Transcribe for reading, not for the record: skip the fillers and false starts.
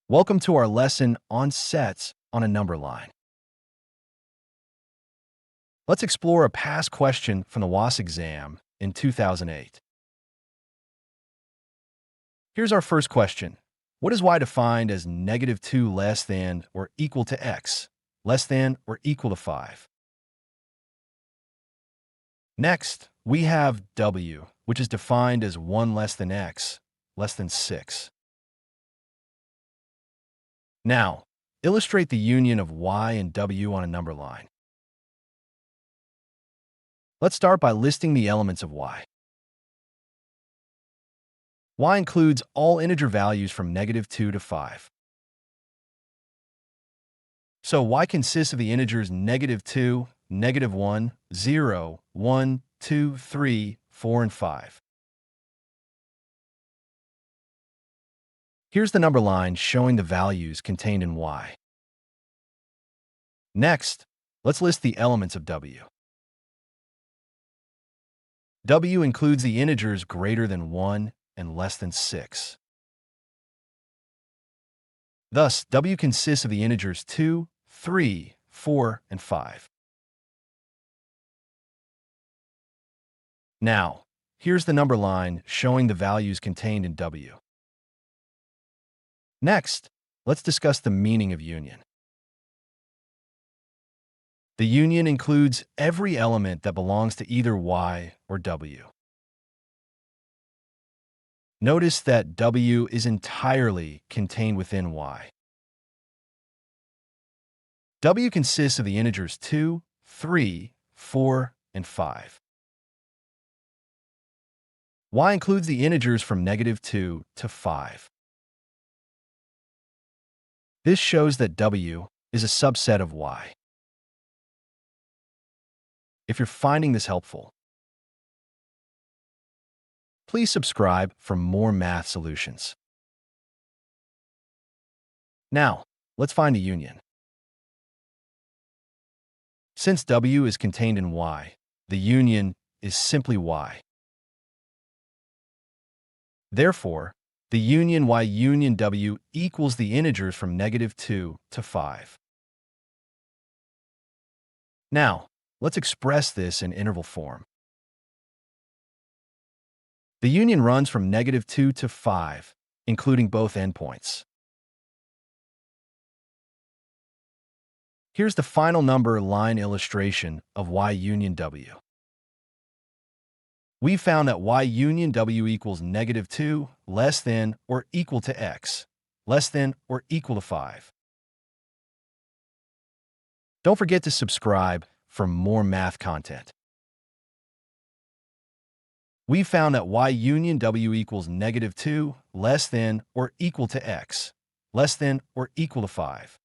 Welcome to our lesson on sets on a number line. Let's explore a past question from the WASSCE exam in 2008. Here's our first question. What is y defined as -2 less than or equal to x, less than or equal to 5? Next, we have w, which is defined as 1 less than x, less than 6. Now, illustrate the union of y and w on a number line. Let's start by listing the elements of y. Y includes all integer values from -2 to 5. So y consists of the integers -2, -1, 0, 1, 2, 3, 4, and 5. Here's the number line showing the values contained in y. Next, let's list the elements of w. W includes the integers greater than 1 and less than 6. Thus, w consists of the integers 2, 3, 4, and 5. Now, here's the number line showing the values contained in w. Next, let's discuss the meaning of union. The union includes every element that belongs to either y or w. Notice that w is entirely contained within y. W consists of the integers 2, 3, 4, and 5. Y includes the integers from -2 to 5. This shows that w is a subset of y. If you're finding this helpful, please subscribe for more math solutions. Now, let's find the union. Since w is contained in y, the union is simply y. Therefore, the union y union w equals the integers from -2 to 5. Now, let's express this in interval form. The union runs from -2 to 5, including both endpoints. Here's the final number line illustration of y union w. We found that y union w equals -2 less than or equal to x, less than or equal to 5. Don't forget to subscribe for more math content. We found that y union w equals -2 less than or equal to x, less than or equal to 5.